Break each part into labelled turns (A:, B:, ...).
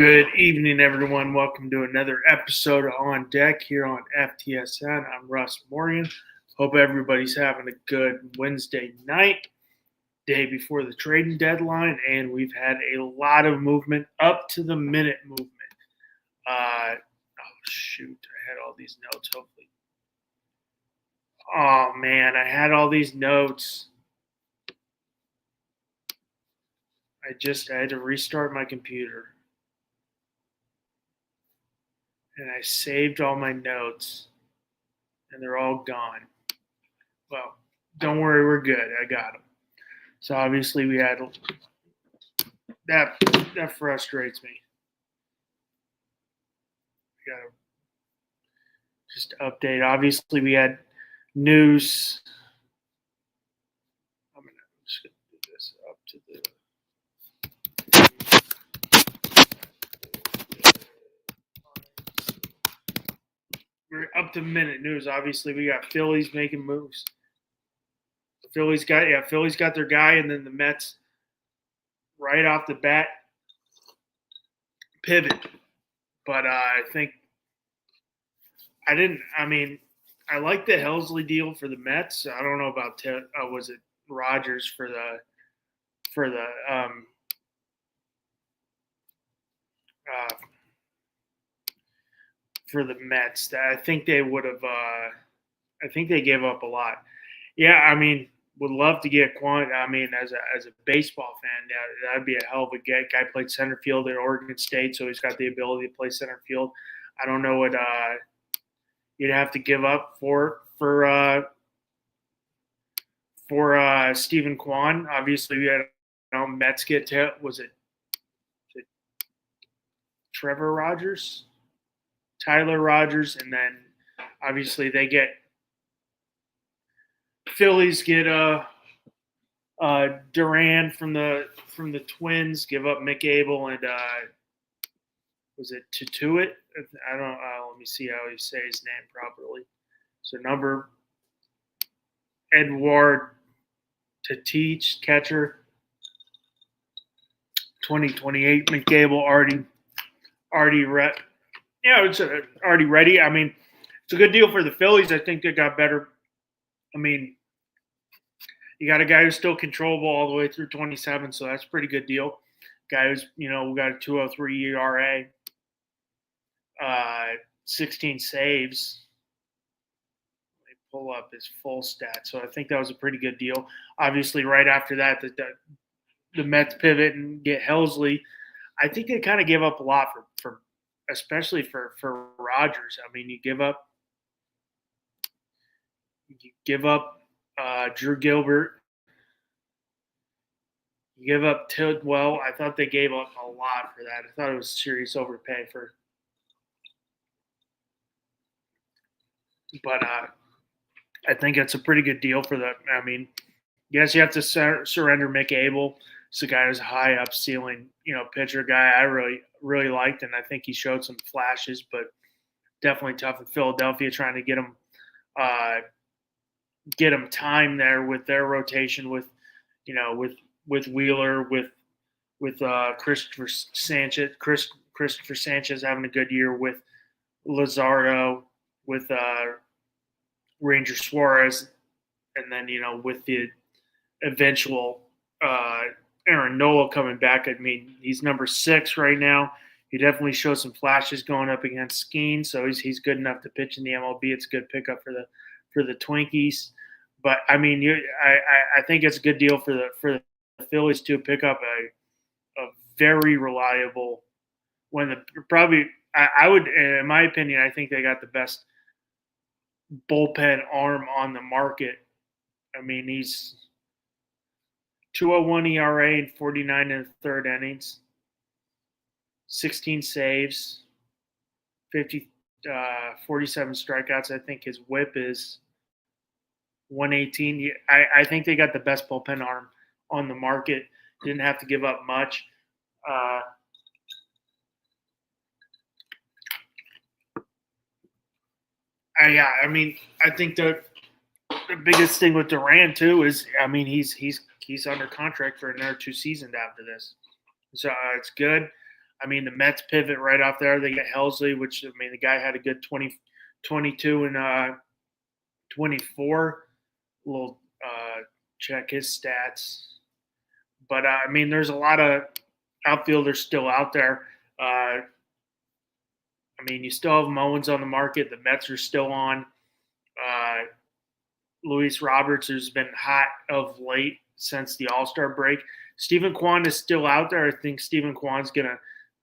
A: Good evening, everyone. Welcome to another episode of On Deck here on FTSN. I'm Russ Morgan. Hope everybody's having a good Wednesday night, day before the trading deadline, and we've had a lot of movement, up to the minute movement. I had all these notes. Hopefully, oh man, I had all these notes. I had to restart my computer. And I saved all my notes, and they're all gone. Well, don't worry, we're good. I got them. So obviously we had that frustrates me. I gotta just update. Obviously we had news. I'm just gonna do this up to the. We're up to minute news. Obviously, we got Phillies making moves. Phillies got their guy, and then the Mets right off the bat pivot. But I think I didn't. I mean, I like the Helsley deal for the Mets. I don't know about was it Rogers for the Mets. I think they would have. I think they gave up a lot. Yeah, I mean, would love to get Quan. I mean, as a baseball fan, that'd be a hell of a get. Guy played center field at Oregon State, so he's got the ability to play center field. I don't know what you'd have to give up for Stephen Kwan. Obviously, we had Mets get to was it Trevor Rogers, Tyler Rogers, and then obviously they get Phillies get Duran from the Twins, give up Mick Abel and was it Tutuit? I don't. Let me see how you say his name properly. So number Edward Tateach, catcher, 2028. Mick Abel already it's already ready. I mean, it's a good deal for the Phillies. I think they got better. I mean, you got a guy who's still controllable all the way through 27, so that's a pretty good deal. Guy who's, we got a 2.03 ERA, 16 saves. Let me pull up his full stats. So I think that was a pretty good deal. Obviously, right after that, the Mets pivot and get Helsley. I think they kind of give up a lot for especially for Rogers. I mean, you give up Drew Gilbert. You give up Tidwell. I thought they gave up a lot for that. I thought it was serious overpay for. But I think it's a pretty good deal for that. I mean, yes, you have to surrender Mick Abel. It's a guy who's a high up ceiling, pitcher guy I really liked, and I think he showed some flashes, but definitely tough in Philadelphia trying to get him time there with their rotation with Wheeler, with Christopher Sanchez having a good year, with Luzardo, with Ranger Suarez, and then with the eventual Aaron Nola coming back. I mean, he's number 6 right now. He definitely shows some flashes going up against Skeen, so he's good enough to pitch in the MLB. It's a good pickup for the Twinkies. But I mean, I think it's a good deal for the Phillies to pick up a very reliable. I would, in my opinion, I think they got the best bullpen arm on the market. I mean, he's 2.01 ERA and 49 in the third innings, 16 saves, 47 strikeouts. I think his WHIP is 118. I think they got the best bullpen arm on the market. Didn't have to give up much. I mean, I think the biggest thing with Duran too is, I mean, he's under contract for another 2 seasons after this, so it's good. I mean, the Mets pivot right off there. They got Helsley, which, I mean, the guy had a good 22 and 24. A little check his stats. But, I mean, there's a lot of outfielders still out there. I mean, you still have Mullins on the market. The Mets are still on. Luis Roberts has been hot of late since the All-Star break. Stephen Kwan is still out there. I think Stephen Kwan's going to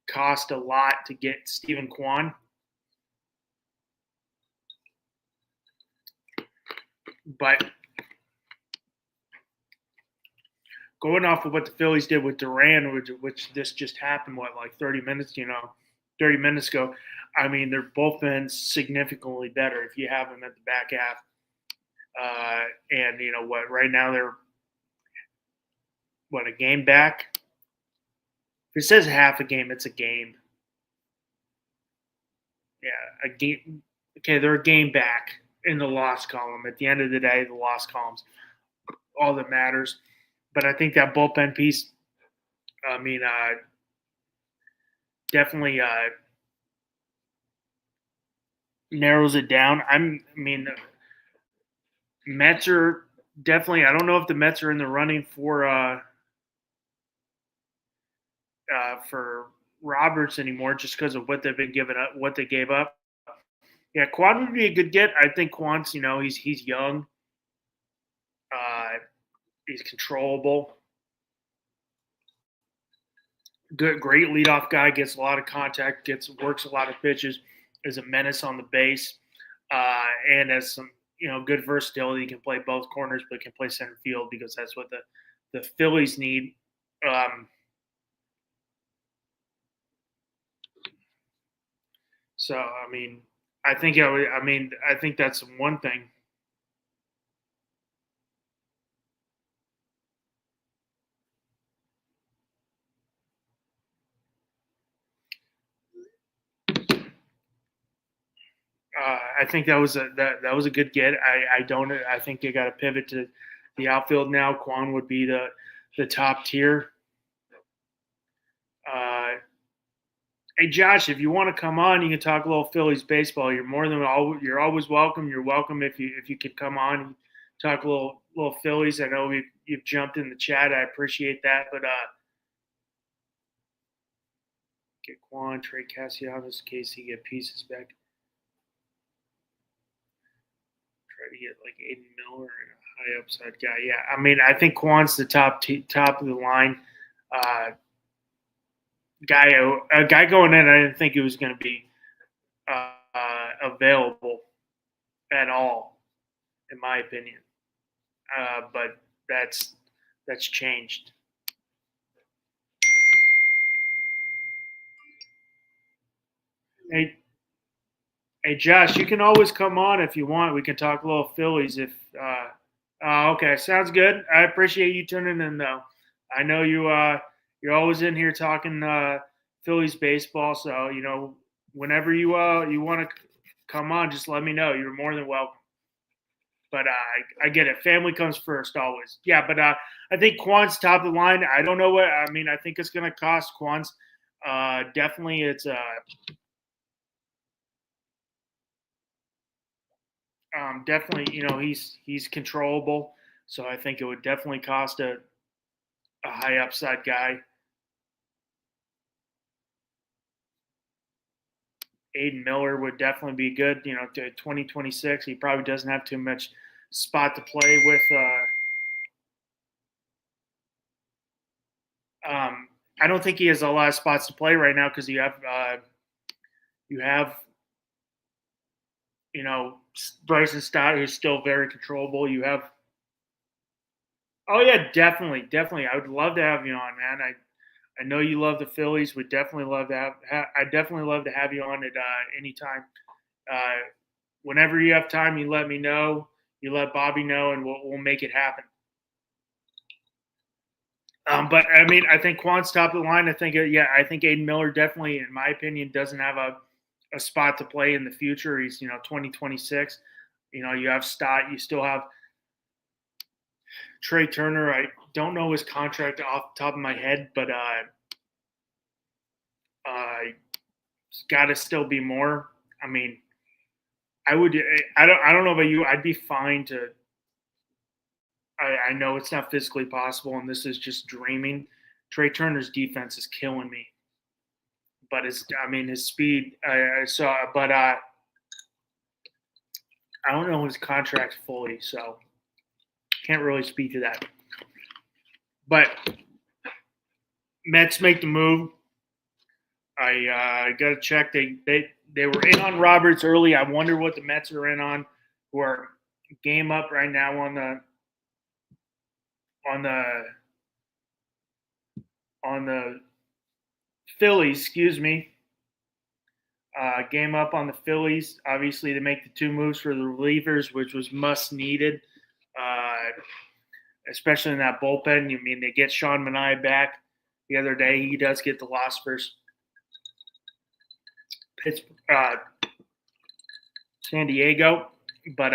A: cost a lot to get Stephen Kwan. But going off of what the Phillies did with Duran, which this just happened, like 30 minutes ago, I mean, they're both been significantly better if you have them at the back half. And you know what? Right now they're a game back. If it says half a game, it's a game. Yeah, a game. Okay, they're a game back in the loss column. At the end of the day, the loss column's all that matters. But I think that bullpen piece, I mean, definitely narrows it down. Mets are definitely. I don't know if the Mets are in the running for Roberts anymore, just because of what they've been giving up, what they gave up. Yeah, Kwan would be a good get. I think Kwan's, he's young. He's controllable. Great leadoff guy. Gets a lot of contact. Works a lot of pitches. Is a menace on the base, and has some good versatility. He can play both corners, but can play center field because that's what the Phillies need. So I mean, I think that's one thing. I think that was a good get. I think they got to pivot to the outfield now. Kwan would be the top tier. Hey Josh, if you want to come on, you can talk a little Phillies baseball. You're always welcome. You're welcome if you could come on and talk a little Phillies. I know you've jumped in the chat. I appreciate that, but get Kwan, trade Castellanos, Casey, get pieces back. Try to get like Aiden Miller and a high upside guy. Yeah, I mean, I think Kwan's the top of the line guy. A guy going in, I didn't think he was going to be available at all, in my opinion. But that's changed. Hey, Josh, you can always come on if you want. We can talk a little Phillies. Okay, sounds good. I appreciate you tuning in, though. I know you're always in here talking Phillies baseball. So whenever you want to come on, just let me know. You're more than welcome. But I get it. Family comes first always. Yeah, but I think Kwan's top of the line. I don't know what I mean. I think it's going to cost Kwan's. Definitely, it's definitely, he's controllable. So I think it would definitely cost a high upside guy. Aiden Miller would definitely be good, to 2026. He probably doesn't have too much spot to play with. I don't think he has a lot of spots to play right now because you have Bryson Stott, who's still very controllable. You have, oh yeah, definitely. I would love to have you on, man. I know you love the Phillies. Would definitely love to I definitely love to have you on at any time. Whenever you have time, you let me know. You let Bobby know, and we'll make it happen. But I mean, I think Kwan's top of the line. I think Aiden Miller definitely, in my opinion, doesn't have a spot to play in the future. He's 2026. You have Stott. You still have Trey Turner. I don't know his contract off the top of my head, but It's got to still be more. I mean, I don't know about you. I'd be fine to. I know it's not physically possible, and this is just dreaming. Trey Turner's defense is killing me, but his speed. I saw, but I don't know his contract fully, so can't really speak to that. But Mets make the move. I got to check. They were in on Roberts early. I wonder what the Mets are in on. Who are game up right now on the Phillies. Excuse me. Game up on the Phillies. Obviously, they make the two moves for the relievers, which was must needed, especially in that bullpen. You mean they get Sean Manaea back the other day? He does get the loss versus San Diego, but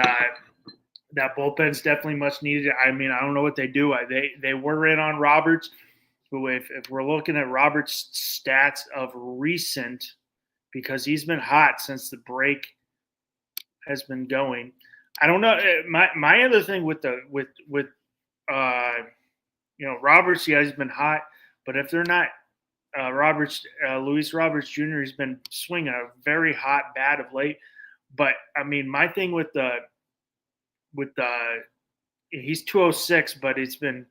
A: that bullpen's definitely much needed. I mean, I don't know what they do. They were in on Roberts, who if we're looking at Roberts' stats of recent, because he's been hot since the break has been going. I don't know. My other thing with Roberts, yeah, he's been hot, but if they're not Luis Roberts Jr. has been swinging a very hot bat of late. But I mean, my thing with he's 206, but it's been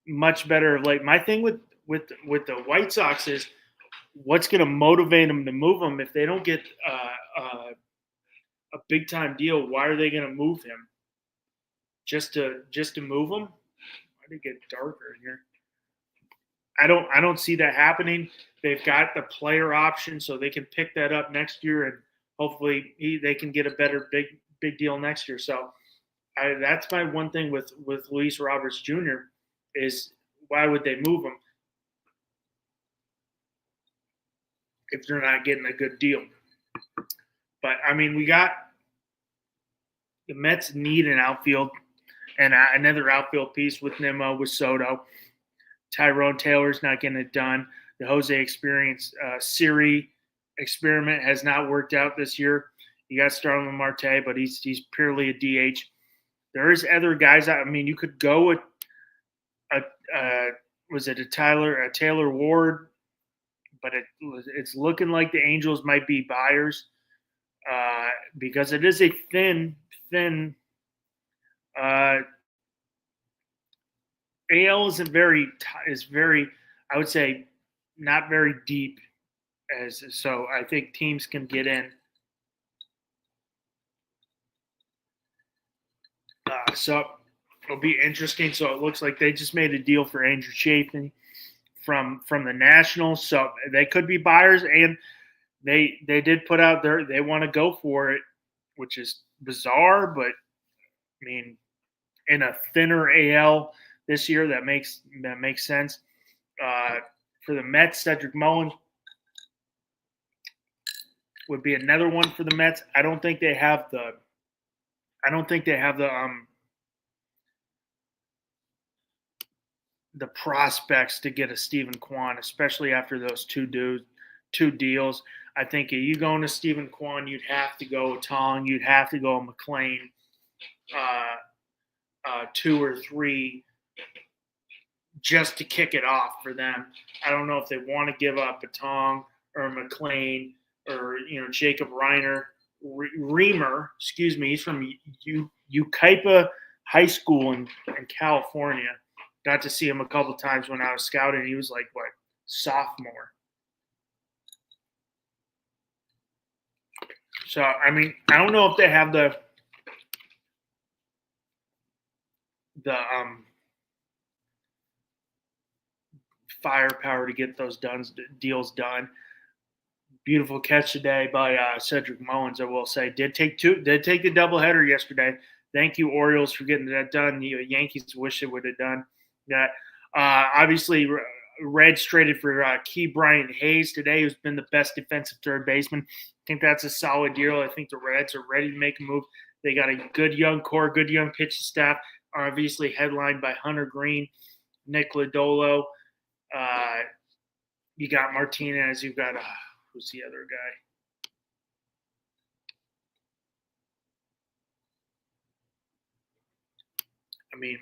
A: much better of late. My thing with the White Sox is what's going to motivate them to move him if they don't get a big time deal. Why are they going to move him? Just to move him? Why did it get darker in here? I don't see that happening. They've got the player option, so they can pick that up next year, and hopefully they can get a better big deal next year. So that's my one thing with Luis Roberts Jr. is why would they move him if they're not getting a good deal? But I mean, we got the Mets need an outfield and another outfield piece with Nimmo, with Soto. Tyrone Taylor's not getting it done. The Jose Siri experiment has not worked out this year. You got Starlin Marte, but he's purely a DH. There is other guys. I mean, you could go with a Taylor Ward, but it's looking like the Angels might be buyers because it is a thin. AL is very, I would say, not very deep, so I think teams can get in. So it'll be interesting. So it looks like they just made a deal for Andrew Chafin from the Nationals, so they could be buyers, and they did put out they want to go for it, which is bizarre, but I mean, in a thinner AL this year, that makes sense. For the Mets, Cedric Mullins would be another one for the Mets. I don't think they have the prospects to get a Stephen Kwan, especially after those two deals. I think if you go into Stephen Kwan, you'd have to go Tong, you'd have to go McLean, 2 or 3, just to kick it off for them. I don't know if they want to give up a Tong or McLean or Jacob Reamer. Excuse me, he's from Yucaipa High School in California. Got to see him a couple times when I was scouting. He was like, sophomore. So, I mean, I don't know if they have the firepower to get those deals done. Beautiful catch today by Cedric Mullins, I will say. Did take the doubleheader yesterday. Thank you, Orioles, for getting that done. The Yankees wish they would have done that. Obviously, Reds traded for Key Bryant Hayes today, who's been the best defensive third baseman. I think that's a solid deal. I think the Reds are ready to make a move. They got a good young core, good young pitching staff, obviously headlined by Hunter Green, Nick Lodolo, You got Martinez. You've got who's the other guy? I mean,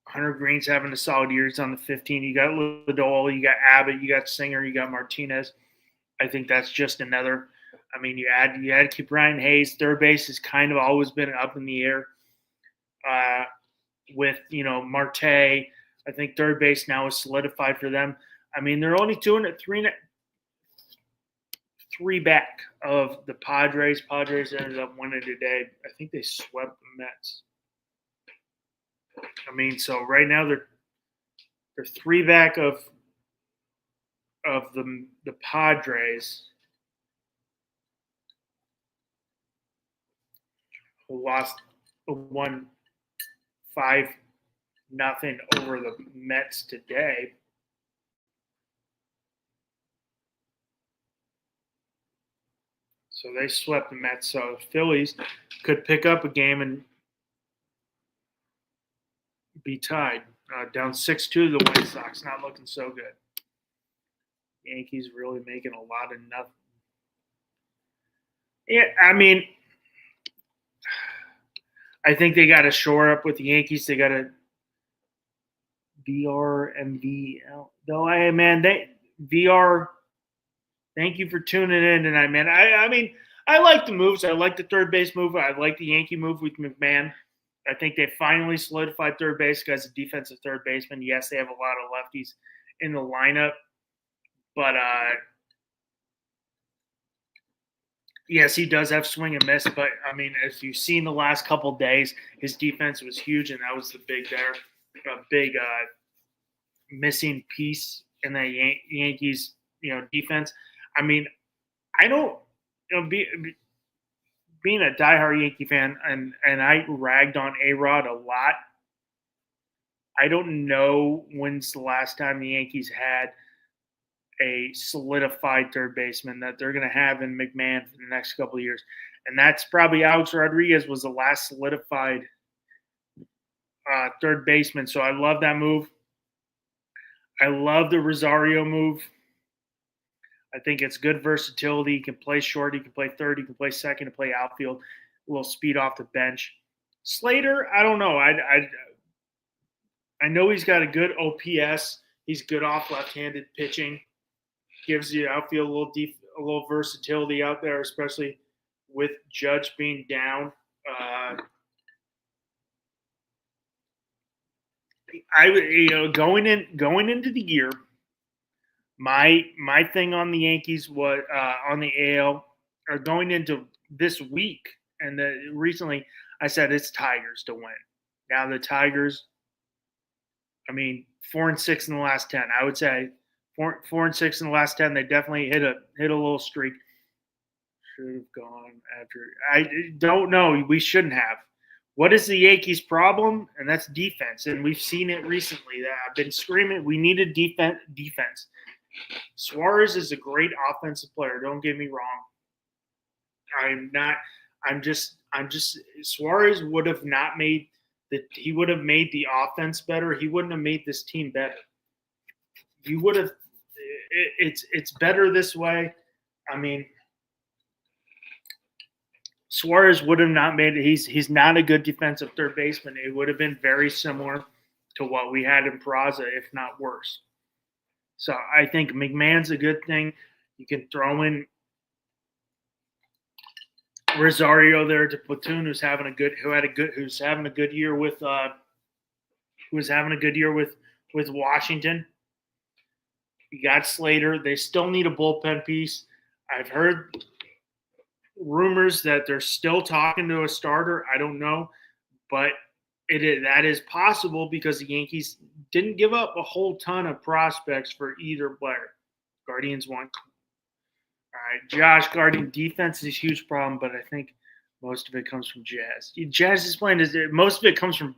A: Hunter Green's having a solid year. He's on the 15. You got Lodol, you got Abbott, you got Singer, you got Martinez. I think that's just another. I mean, you had to keep Ryan Hayes. Third base has kind of always been up in the air. With Marte, I think third base now is solidified for them. I mean, they're only doing it three back of the Padres. Padres ended up winning today. I think they swept the Mets. I mean, so right now they're three back of the Padres, who won 5-0 over the Mets today. So they swept the Mets. So the Phillies could pick up a game and be tied. Down 6-2 to the White Sox. Not looking so good. Yankees really making a lot of nothing. Yeah, I mean, I think they got to shore up with the Yankees. They got to VRMVL. Though, VR. Thank you for tuning in tonight, man. I mean, I like the moves. I like the third base move. I like the Yankee move with McMahon. I think they finally solidified third base as a defensive third baseman. Yes, they have a lot of lefties in the lineup, but yes, he does have swing and miss. But I mean, as you've seen the last couple of days, his defense was huge, and that was the big missing piece in the Yankees defense. I mean, I don't being a diehard Yankee fan, and I ragged on A-Rod a lot. I don't know when's the last time the Yankees had a solidified third baseman that they're going to have in McMahon for the next couple of years. And that's probably Alex Rodriguez was the last solidified third baseman. So I love that move. I love the Rosario move. I think it's good versatility. He can play short. He can play third. He can play second. He can play outfield. A little speed off the bench. Slater, I don't know. I know he's got a good OPS. He's good off left-handed pitching. Gives the outfield a little versatility out there, especially with Judge being down. Going into the year, my thing on the Yankees was on the AL, or going into this week, and recently I said it's Tigers to win. Now the Tigers, I mean, 4-6 in the last 10. I would say 4-6 in the last 10. They definitely hit a little streak. Should have gone after. I don't know. We shouldn't have. What is the Yankees' problem? And that's defense. And we've seen it recently. That I've been screaming, we need a defense. Suarez is a great offensive player. Don't get me wrong. I'm just. Suarez would have not made he would have made the offense better. He wouldn't have made this team better. You would have. It's better this way. I mean, Suarez would have not made it. He's not a good defensive third baseman. It would have been very similar to what we had in Peraza, if not worse. So I think McMahon's a good thing. You can throw in Rosario there to platoon, who's having a good year with Washington. You got Slater. They still need a bullpen piece. I've heard rumors that they're still talking to a starter. I don't know, but that is possible because the Yankees didn't give up a whole ton of prospects for either player. Guardians won. All right, Josh, Guardian defense is a huge problem, but I think most of it comes from Jazz. Jazz is playing most of it comes from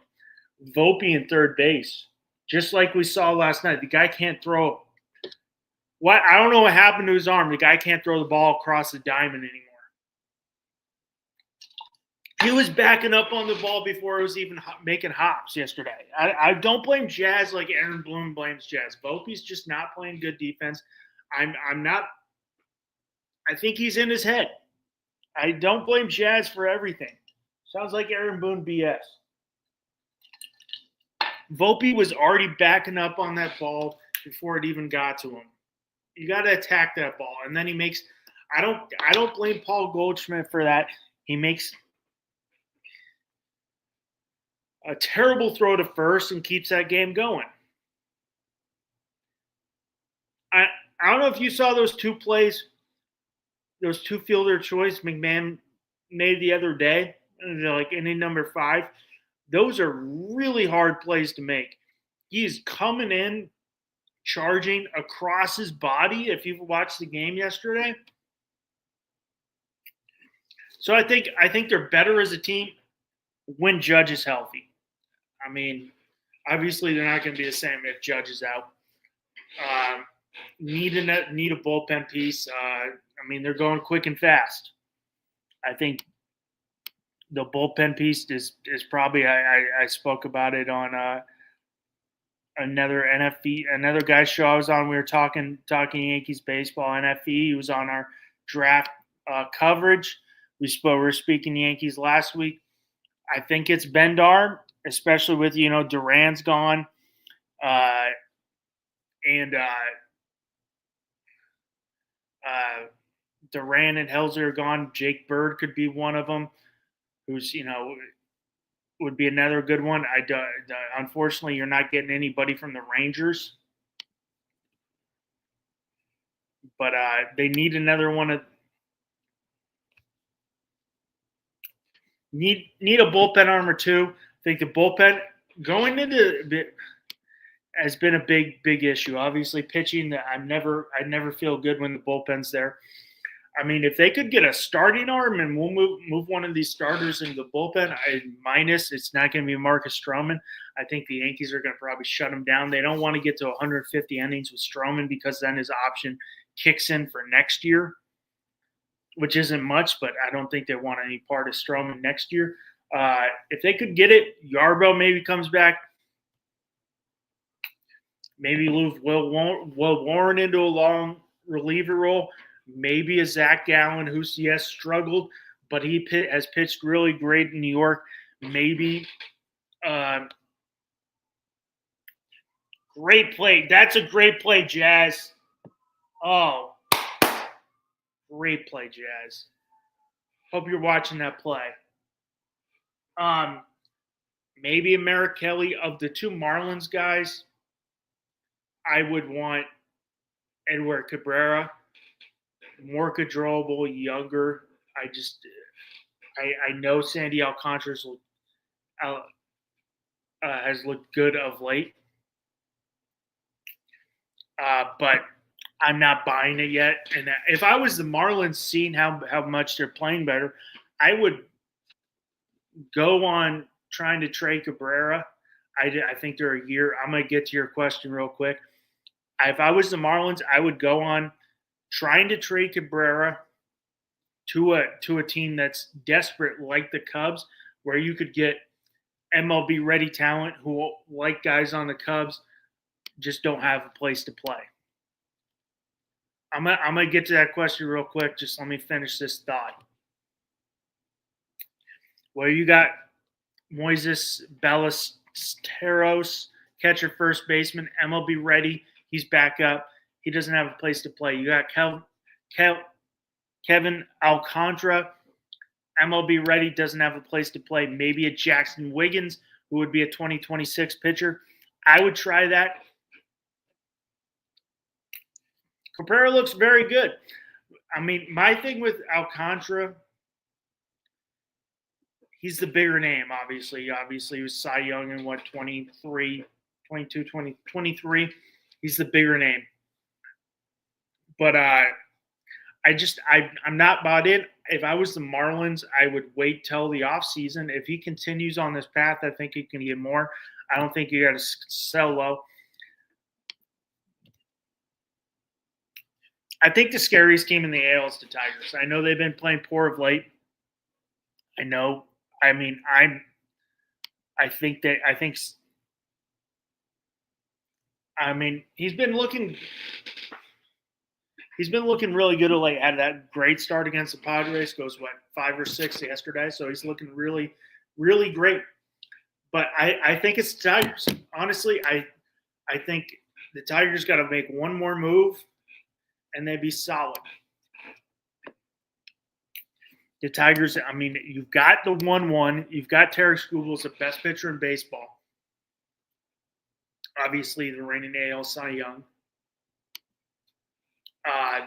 A: Volpe in third base, just like we saw last night. The guy can't throw. I don't know what happened to his arm. The guy can't throw the ball across the diamond anymore. He was backing up on the ball before it was even making hops yesterday. I don't blame Jazz like Aaron Bloom blames Jazz. Volpe's just not playing good defense. I'm not. I think he's in his head. I don't blame Jazz for everything. Sounds like Aaron Boone BS. Volpe was already backing up on that ball before it even got to him. You got to attack that ball, and then he makes. I don't blame Paul Goldschmidt for that. He makes a terrible throw to first and keeps that game going. I don't know if you saw those two plays, those two fielder choice McMahon made the other day, like inning number 5. Those are really hard plays to make. He's coming in, charging across his body. If you've watched the game yesterday, so I think they're better as a team when Judge is healthy. I mean, obviously they're not going to be the same if Judge is out. Need a bullpen piece. I mean, they're going quick and fast. I think the bullpen piece is probably I spoke about it on another guy's show I was on. We were talking Yankees baseball. NFE. He was on our draft coverage. We were speaking Yankees last week. I think it's Bendar, especially with Duran's gone, and Duran and Helzer are gone. Jake Bird could be one of them, who's would be another good one. Unfortunately, you're not getting anybody from the Rangers, but they need another one. Need a bullpen arm or two. I think the bullpen going into has been a big issue. Obviously, pitching. I never feel good when the bullpen's there. I mean, if they could get a starting arm and we'll move one of these starters into the bullpen, it's not going to be Marcus Stroman. I think the Yankees are going to probably shut him down. They don't want to get to 150 innings with Stroman because then his option kicks in for next year, which isn't much, but I don't think they want any part of Stroman next year. If they could get it, Yarbrough maybe comes back. Maybe move Will Warren into a long reliever role. Maybe a Zach Gallen, who yes struggled, but he has pitched really great in New York. Maybe great play. That's a great play, Jazz. Oh, great play, Jazz. Hope you're watching that play. Maybe a Merrick Kelly. Of the two Marlins guys, I would want Edward Cabrera. More controllable, younger. I know Sandy Alcantara has looked good of late, but I'm not buying it yet. And if I was the Marlins, seeing how much they're playing better, I would go on trying to trade Cabrera. I think they're a year. I'm going to get to your question real quick. If I was the Marlins, I would go on trying to trade Cabrera to a team that's desperate like the Cubs, where you could get MLB ready talent who, like guys on the Cubs, just don't have a place to play. I'm gonna get to that question real quick. Just let me finish this thought. Well, you got Moises Ballesteros, catcher, first baseman, MLB ready. He's back up. He doesn't have a place to play. You got Kevin Alcantara, MLB ready, doesn't have a place to play. Maybe a Jackson Wiggins, who would be a 2026 pitcher. I would try that. Cabrera looks very good. I mean, my thing with Alcantara, he's the bigger name, obviously. Obviously, he was Cy Young in 23. He's the bigger name. But I'm not bought in. If I was the Marlins, I would wait till the offseason. If he continues on this path, I think he can get more. I don't think you got to sell low. I think the scariest team in the AL is the Tigers. I know they've been playing poor of late. I know I mean, I think he's been looking really good. Like had that great start against the Padres. Goes 5 or 6 yesterday, so he's looking really, really great. But I think it's the Tigers. Honestly, I think the Tigers got to make one more move, and they'd be solid. The Tigers, I mean, you've got the 1-1. You've got Tarik Skubal's the best pitcher in baseball. Obviously, the reigning AL Cy Young.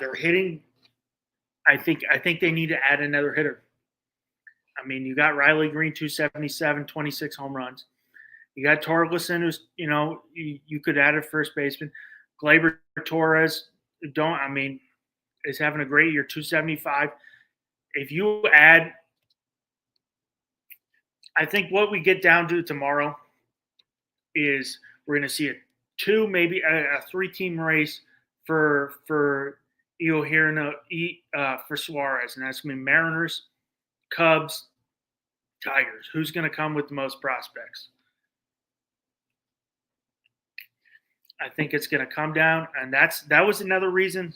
A: They're hitting. I think they need to add another hitter. I mean, you got Riley Green, 277, 26 home runs. You got Torkelson, who's, you could add a first baseman. Gleyber Torres, is having a great year, 275. If you add, I think what we get down to tomorrow is we're going to see maybe a 3-team race for Suarez, and that's going to be Mariners, Cubs, Tigers. Who's going to come with the most prospects? I think it's going to come down, and that was another reason.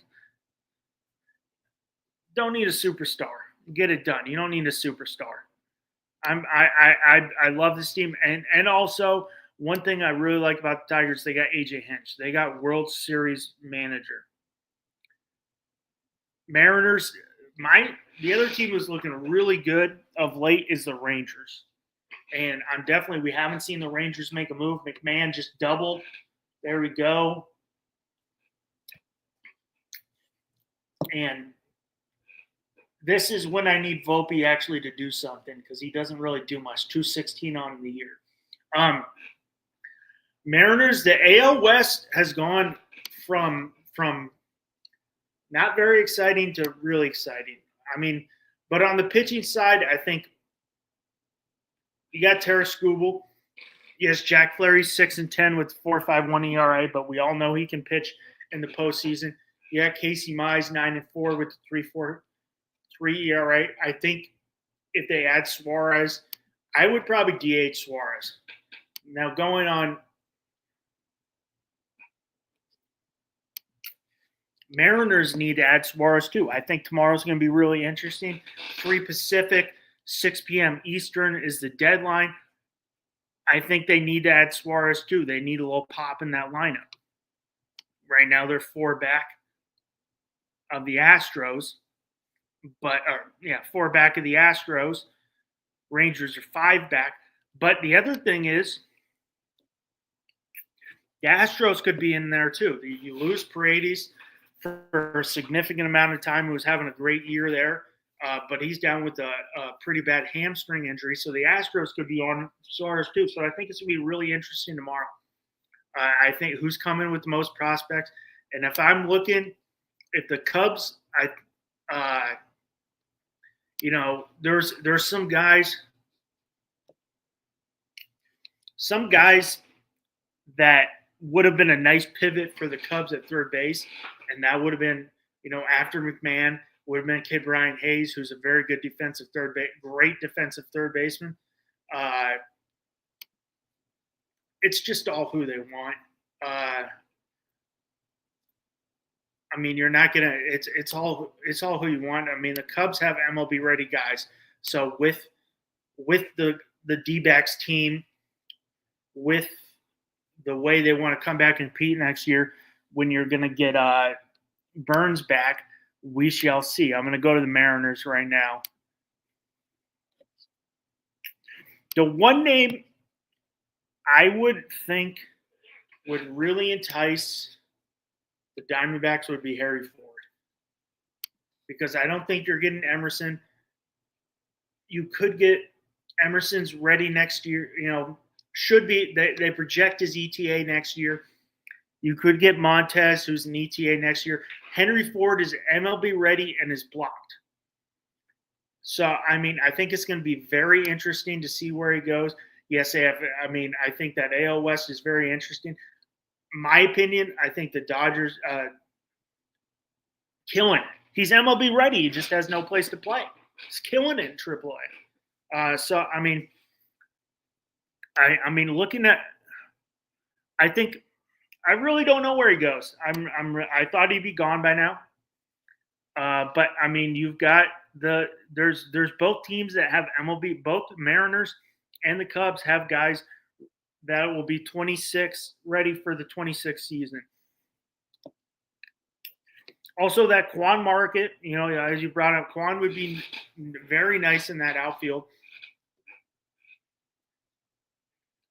A: Don't need a superstar. Get it done. You don't need a superstar. I love this team, and also one thing I really like about the Tigers, they got AJ Hinch. They got World Series manager. Mariners. The other team was looking really good of late is the Rangers, and we haven't seen the Rangers make a move. McMahon just doubled. There we go. And this is when I need Volpe actually to do something because he doesn't really do much. 216 on in the year. Mariners, the AL West has gone from not very exciting to really exciting. I mean, but on the pitching side, I think you got Tarik Skubal. Yes, Jack Flaherty's 6-10 with 4.51 ERA, but we all know he can pitch in the postseason. You got Casey Mize 9-4 with 3.43 ERA. I think if they add Suarez, I would probably DH Suarez. Now going on, Mariners need to add Suarez too. I think tomorrow's going to be really interesting. 3 Pacific, 6 p.m. Eastern is the deadline. I think they need to add Suarez too. They need a little pop in that lineup. Right now they're 4 back of the Astros, 4 back of the Astros. Rangers are 5 back. But the other thing is, the Astros could be in there too. You lose Paredes for a significant amount of time. He was having a great year there, but he's down with a pretty bad hamstring injury. So the Astros could be on Suarez too. So I think it's going to be really interesting tomorrow. I think who's coming with the most prospects. And if I'm looking, if the Cubs, there's some guys that would have been a nice pivot for the Cubs at third base. And that would have been, after McMahon, would have been Kid Brian Hayes, who's a very good defensive great defensive third baseman. It's just all who they want. You're not gonna. It's all who you want. The Cubs have MLB ready guys. So with the D-backs team, with the way they want to come back and compete next year, when you're going to get Burns back, we shall see. I'm going to go to the Mariners right now. The one name I would think would really entice the Diamondbacks would be Harry Ford. Because I don't think you're getting Emerson. You could get Emerson's ready next year. Should be. They project his ETA next year. You could get Montez, who's an ETA next year. Henry Ford is MLB ready and is blocked. So, I think it's going to be very interesting to see where he goes. Yes, I think that AL West is very interesting. My opinion, I think the Dodgers killing it. He's MLB ready. He just has no place to play. He's killing it in AAA. So I mean, I mean, looking at, I think I really don't know where he goes. I thought he'd be gone by now. But I mean, you've got there's both teams that have MLB, both the Mariners and the Cubs have guys that will be 26 ready for the 26th season. Also, that Quan market, as you brought up, Quan would be very nice in that outfield.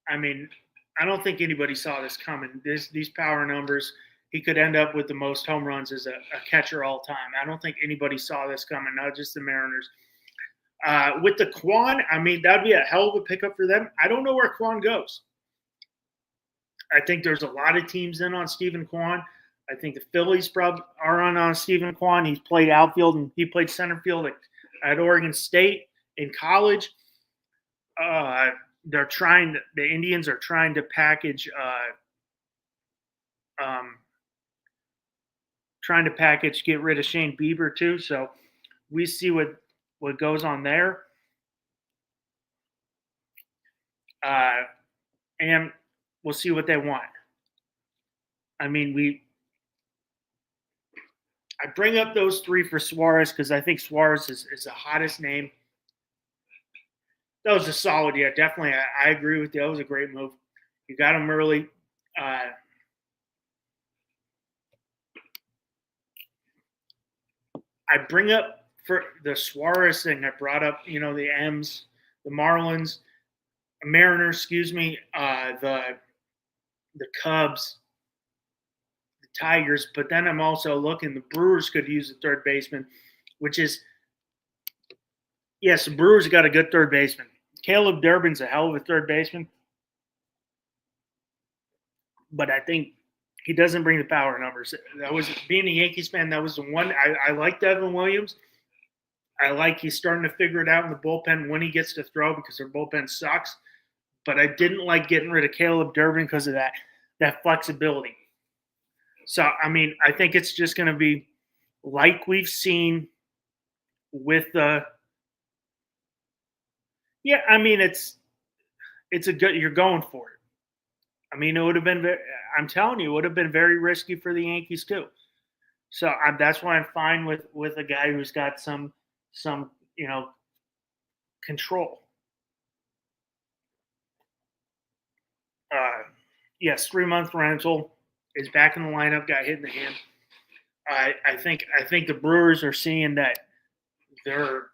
A: I mean, I don't think anybody saw this coming. These power numbers, he could end up with the most home runs as a catcher all time. I don't think anybody saw this coming, not just the Mariners. With the Quan, I mean, that'd be a hell of a pickup for them. I don't know where Quan goes. I think there's a lot of teams in on Stephen Kwan. I think the Phillies probably are on Stephen Kwan. He's played outfield and he played center field at Oregon State in college. The Indians are trying to package get rid of Shane Bieber too. So we see what goes on there. And we'll see what they want. I mean, I bring up those three for Suarez because I think Suarez is the hottest name. That was a solid year. Definitely, I agree with you. That was a great move. You got him early. I bring up for the Suarez thing. I brought up, the M's, the Marlins, Mariners, excuse me, the Cubs, the Tigers. But then I'm also looking. The Brewers could use a third baseman, which is, yes, the Brewers got a good third baseman. Caleb Durbin's a hell of a third baseman, but I think he doesn't bring the power numbers. That was, being a Yankees fan, that was the one. I like Devin Williams. I like he's starting to figure it out in the bullpen when he gets to throw because their bullpen sucks. But I didn't like getting rid of Caleb Durbin because of that flexibility. So, I mean, I think it's just going to be like we've seen with the – yeah, I mean, it's a good – you're going for it. I mean, it would have been – I'm telling you, it would have been very risky for the Yankees too. So that's why I'm fine with a guy who's got some control. Yes, 3-month rental is back in the lineup. Got hit in the hand. I think the Brewers are seeing that they're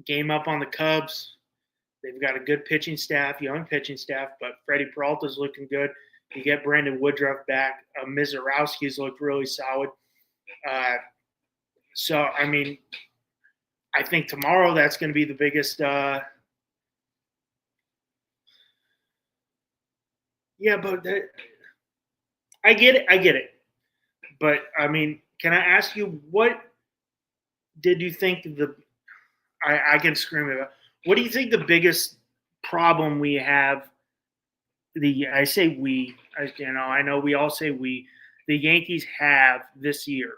A: game up on the Cubs. They've got a good pitching staff, young pitching staff, but Freddie Peralta's looking good. You get Brandon Woodruff back. Mizorowski's looked really solid. So, I mean, I think tomorrow that's going to be the biggest. Yeah, but I get it. But, I mean, can I ask you, what did you think I can scream it out. What do you think the biggest problem we have? I say we, I know we all say we. The Yankees have this year,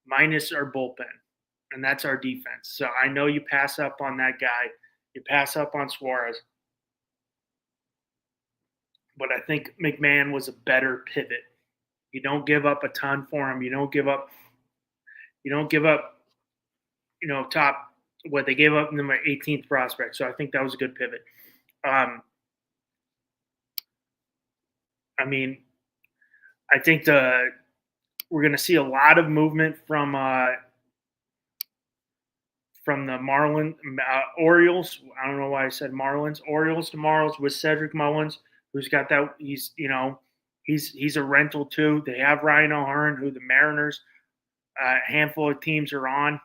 A: minus our bullpen, and that's our defense. So I know you pass up on that guy, you pass up on Suarez, but I think McMahon was a better pivot. You don't give up a ton for him. You don't give up. Top what they gave up in the 18th prospect. So I think that was a good pivot. I mean, I think we're going to see a lot of movement from the Orioles. I don't know why I said Marlins. Orioles to Marlins with Cedric Mullins, who's got that. He's a rental too. They have Ryan O'Hearn, who the Mariners, a handful of teams are on.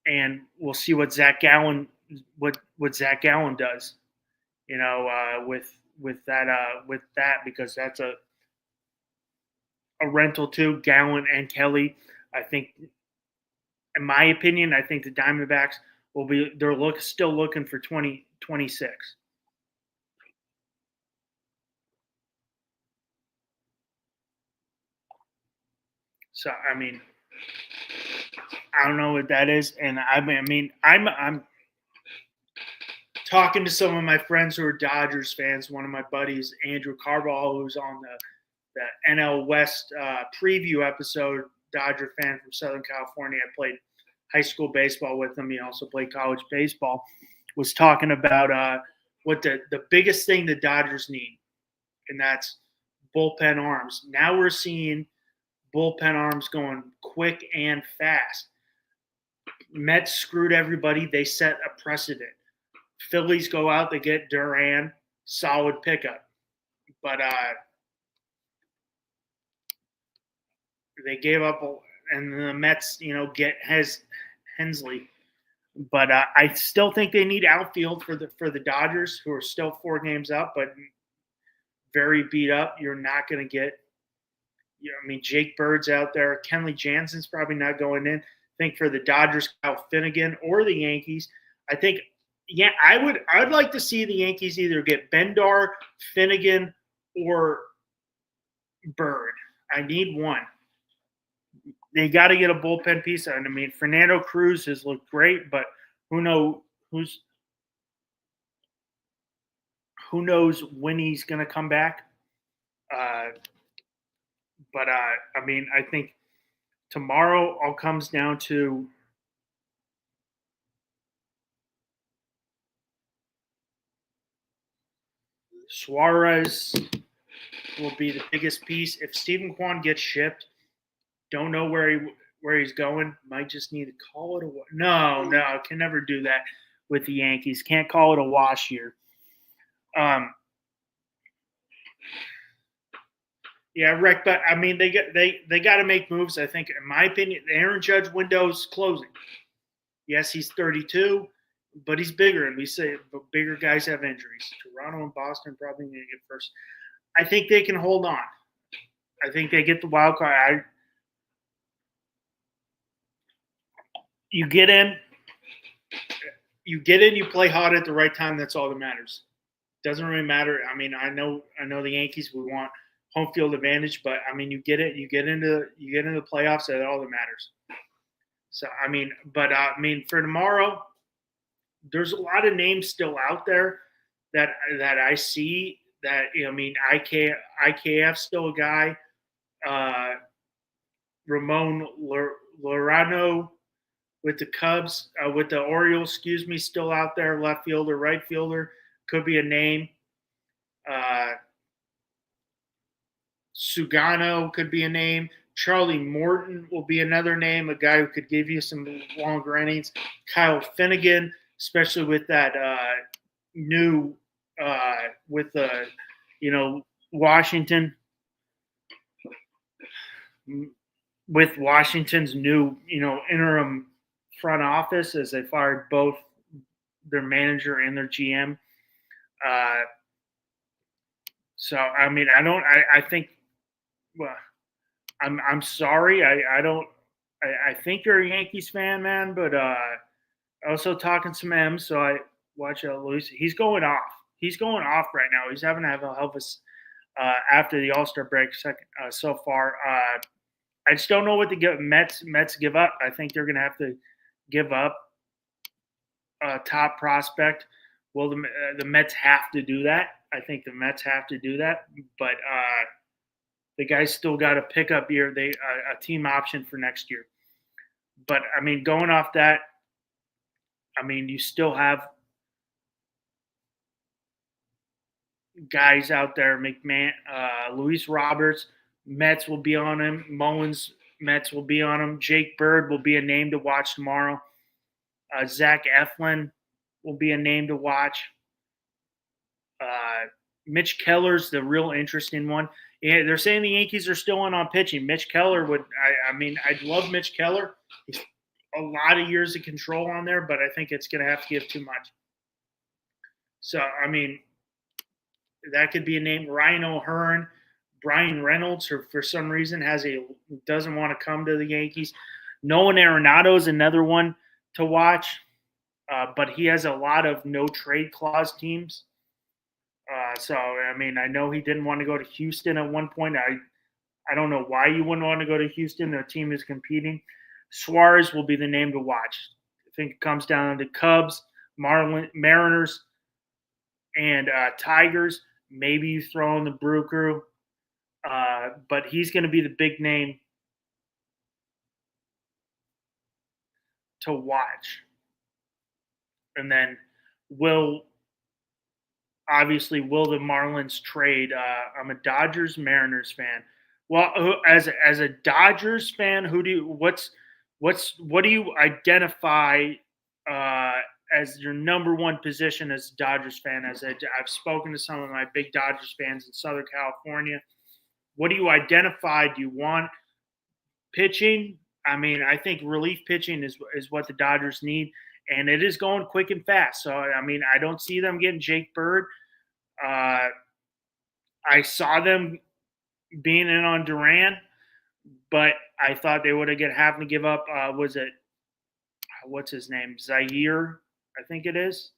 A: And we'll see what Zach Gallen does, with that because that's a rental too. Gallen and Kelly, I think, in my opinion, I think the Diamondbacks they're still looking for 2026. So I mean, I don't know what that is, and I'm talking to some of my friends who are Dodgers fans. One of my buddies, Andrew Carball, who's on the NL West preview episode, Dodger fan from Southern California. I played high school baseball with him. He also played college baseball. Was talking about what the biggest thing the Dodgers need, and that's bullpen arms. Now we're seeing bullpen arms going quick and fast. Mets screwed everybody. They set a precedent. Phillies go out, they get Duran, solid pickup. But they gave up, and the Mets, get Hensley. But I still think they need outfield for the Dodgers, who are still 4 games up, but very beat up. You're not going to get, Jake Bird's out there. Kenley Jansen's probably not going in. I think for the Dodgers, Kyle Finnegan or the Yankees, I think, I'd like to see the Yankees either get Bendar, Finnegan, or Bird. I need one. They got to get a bullpen piece. And Fernando Cruz has looked great, but who knows when he's going to come back. But I think tomorrow all comes down to Suarez will be the biggest piece. If Stephen Kwan gets shipped, don't know where he's going. Might just need to call it a wash. No, can never do that with the Yankees. Can't call it a wash here. Yeah, Rick, but they got to make moves. I think, in my opinion, the Aaron Judge window's closing. Yes, he's 32, but he's bigger, and we say bigger guys have injuries. Toronto and Boston probably going to get first. I think they can hold on. I think they get the wild card. You get in, you play hot at the right time. That's all that matters. Doesn't really matter. I know the Yankees, we want home field advantage, but you get into the playoffs. That's all that matters. So for tomorrow, there's a lot of names still out there that I see. That IKF's still a guy. Ramon Lorano with the Cubs, with the Orioles, still out there. Left fielder, right fielder, could be a name. Sugano could be a name. Charlie Morton will be another name, a guy who could give you some longer innings. Kyle Finnegan, especially with that new Washington. With Washington's new, interim front office, as they fired both their manager and their GM. I'm sorry. I think you're a Yankees fan, man, but also talking some M's, so I watch out, Luis. He's going off. He's going off right now. He's having to have a hell of a after the All-Star break so far. I just don't know what the Mets give up. I think they're going to have to give up a top prospect. Well, the Mets have to do that. I think the Mets have to do that, but the guys still got to pick up a team option for next year. But going off that, you still have guys out there. McMahon, Luis Roberts, Mets will be on him. Mullins, Mets will be on him. Jake Bird will be a name to watch tomorrow. Zach Eflin will be a name to watch. Mitch Keller's the real interesting one. Yeah, they're saying the Yankees are still on pitching. Mitch Keller I'd love Mitch Keller. He's a lot of years of control on there, but I think it's going to have to give too much. So, that could be a name. Ryan O'Hearn, Brian Reynolds, who for some reason doesn't want to come to the Yankees. Nolan Arenado is another one to watch, but he has a lot of no trade clause teams. I know he didn't want to go to Houston at one point. I don't know why you wouldn't want to go to Houston. Their team is competing. Suarez will be the name to watch. I think it comes down to Cubs, Mariners, and Tigers. Maybe you throw in the Brew Crew, but he's going to be the big name to watch. And then will the Marlins trade? I'm a Dodgers Mariners fan. Well, as a Dodgers fan, what do you identify uh, as your number one position as a Dodgers fan? I've spoken to some of my big Dodgers fans in Southern California. What do you identify? Do you want pitching? I mean, I think relief pitching is what the Dodgers need, and it is going quick and fast. So, I mean, I don't see them getting Jake Bird. I saw them being in on Duran, but I thought they would have having to give up. What's his name? Zaire, I think it is.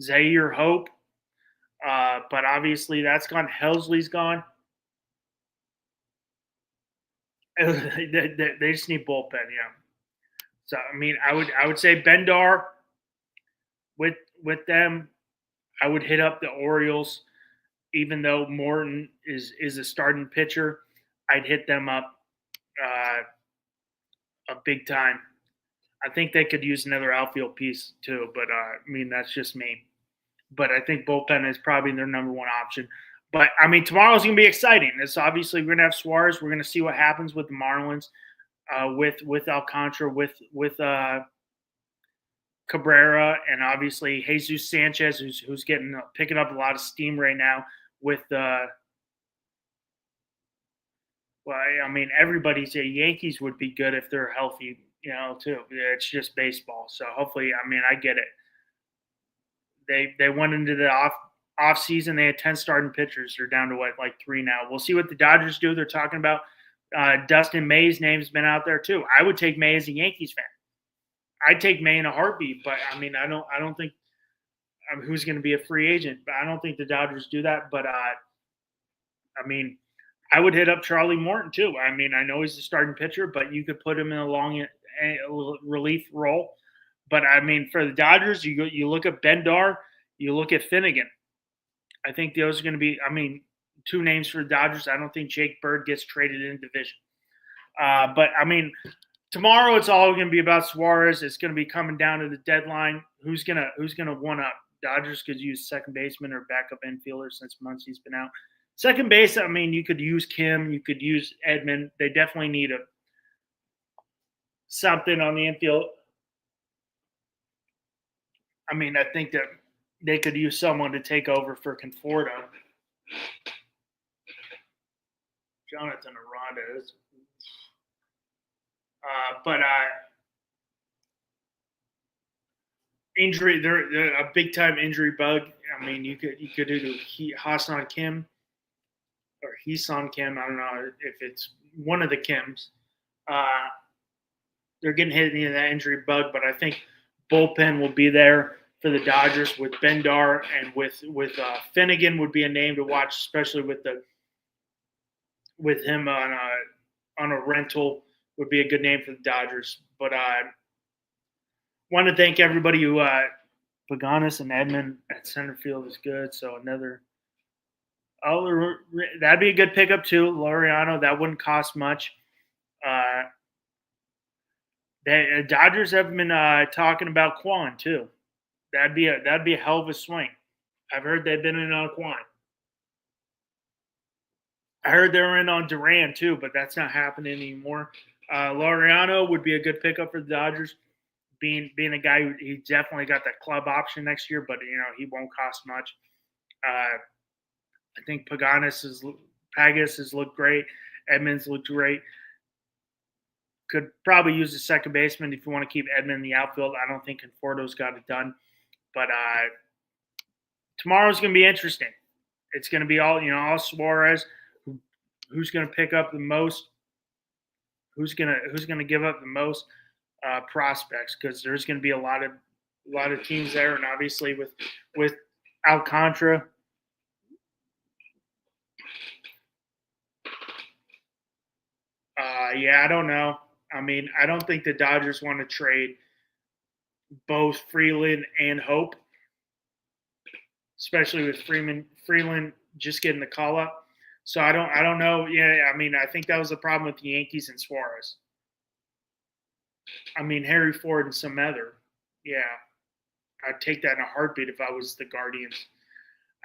A: Zaire Hope. But obviously that's gone. Helsley's gone. They just need bullpen, yeah. So I mean, I would say Bendar with them. I would hit up the Orioles, even though Morton is a starting pitcher. I'd hit them up a big time. I think they could use another outfield piece too, but I mean that's just me. But I think bullpen is probably their number one option. But I mean, tomorrow's going to be exciting. It's obviously we're going to have Suarez. We're going to see what happens with the Marlins, with Alcantara, with Cabrera, and obviously Jesus Sanchez, who's picking up a lot of steam right now. With I mean, everybody's Yankees would be good if they're healthy, too. It's just baseball, so hopefully, I mean, I get it. They went into the off season. They had 10 starting pitchers. They're down to like 3 now. We'll see what the Dodgers do. They're talking about Dustin May's name's been out there too. I would take May as a Yankees fan. I'd take May in a heartbeat, but I mean, I don't think who's going to be a free agent. But I don't think the Dodgers do that. But I mean, I would hit up Charlie Morton too. I mean, I know he's the starting pitcher, but you could put him in a long relief role. But I mean, for the Dodgers, you look at Bendar, you look at Finnegan. I think those are going to be, I mean, 2 names for the Dodgers. I don't think Jake Bird gets traded in division. But I mean, tomorrow it's all going to be about Suarez. It's going to be coming down to the deadline. Who's gonna one up? Dodgers could use second baseman or backup infielder since Muncy's been out. Second base, I mean, you could use Kim, you could use Edman. They definitely need something on the infield. I mean, I think that they could use someone to take over for Conforto. Jonathan Aranda is. But injury, they're a big time injury bug. I mean, you could do Hassan Kim or Heesan Kim. I don't know if it's one of the Kims. They're getting hit in that injury bug, but I think bullpen will be there for the Dodgers with Bendar and with Finnegan would be a name to watch, especially with him on a rental would be a good name for the Dodgers. But I want to thank everybody who Paganis and Edman at center field is good. So that'd be a good pickup too. Laureano, that wouldn't cost much. The Dodgers have been talking about Kwan too. That'd be a hell of a swing. I've heard they've been in on Kwan. I heard they were in on Duran too, but that's not happening anymore. Laureano would be a good pickup for the Dodgers, being a guy who he definitely got that club option next year, but he won't cost much. I think Pagas has looked great. Edmonds looked great. Could probably use a second baseman if you want to keep Edman in the outfield. I don't think Conforto's got it done. But tomorrow's going to be interesting. It's going to be all Suarez. Who's going to pick up the most? Who's going to give up the most prospects? Because there's going to be a lot of teams there, and obviously with Alcantara, Yeah, I don't know. I mean, I don't think the Dodgers want to trade both Freeland and Hope, especially with Freeland just getting the call up. So I don't know. Yeah, I mean, I think that was the problem with the Yankees and Suarez. I mean, Harry Ford and some other. Yeah, I'd take that in a heartbeat if I was the Guardians.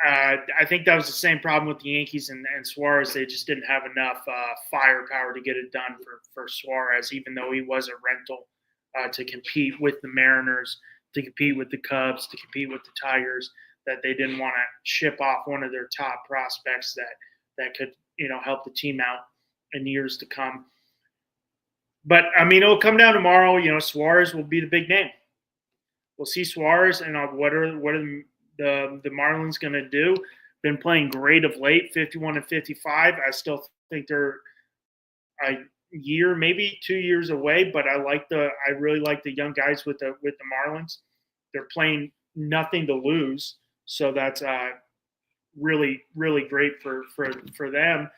A: I think that was the same problem with the Yankees and Suarez. They just didn't have enough firepower to get it done for Suarez, even though he was a rental to compete with the Mariners, to compete with the Cubs, to compete with the Tigers. That they didn't want to ship off one of their top prospects that could help the team out in years to come. But I mean, it'll come down tomorrow. Suarez will be the big name. We'll see Suarez and what are the Marlins going to do. Been playing great of late, 51 and 55. I still think they're a year, maybe 2 years away, but I really like the young guys with the Marlins. They're playing nothing to lose, so that's really great for them.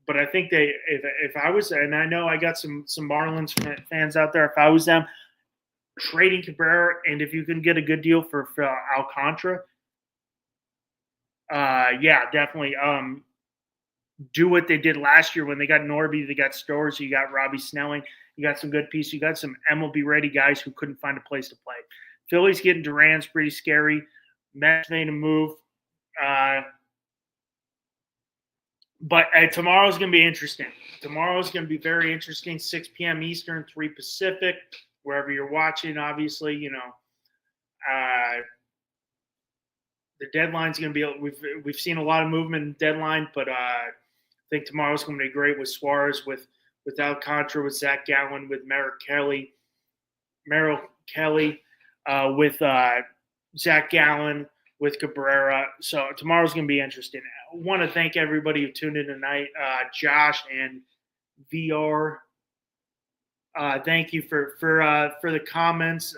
A: But I think if I was, and I know I got some Marlins fans out there, if I was them, trading Cabrera, and if you can get a good deal for Alcantara, yeah, definitely. Do what they did last year when they got Norby, they got Stores, you got Robbie Snelling, you got some good pieces, you got some MLB ready guys who couldn't find a place to play. Phillies getting Duran's pretty scary. Mets made a move. But tomorrow's going to be interesting. Tomorrow's going to be very interesting. 6 p.m. Eastern, 3 Pacific, wherever you're watching. Obviously, the deadline's going to be. We've seen a lot of movement in deadline, but I think tomorrow's going to be great with Suarez, with Alcantara, with Zach Gallen, with Merrill Kelly, with Zach Gallen, with Cabrera. So tomorrow's going to be interesting. I want to thank everybody who tuned in tonight. Josh and VR. Thank you for the comments.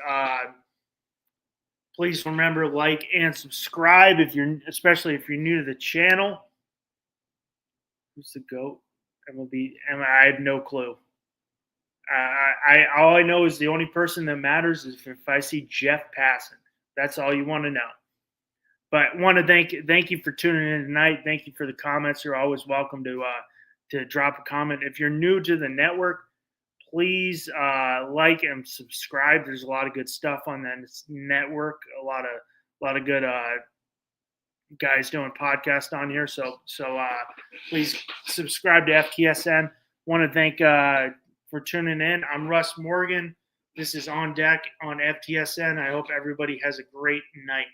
A: Please remember, like and subscribe especially if you're new to the channel. Who's the GOAT? I have no clue. All I know is the only person that matters is if I see Jeff passing. That's all you want to know. But want to thank you for tuning in tonight. Thank you for the comments. You're always welcome to drop a comment. If you're new to the network, please like and subscribe. There's a lot of good stuff on that network. A lot of good guys doing podcasts on here. So please subscribe to FTSN. Want to thank for tuning in. I'm Russ Morgan. This is On Deck on FTSN. I hope everybody has a great night.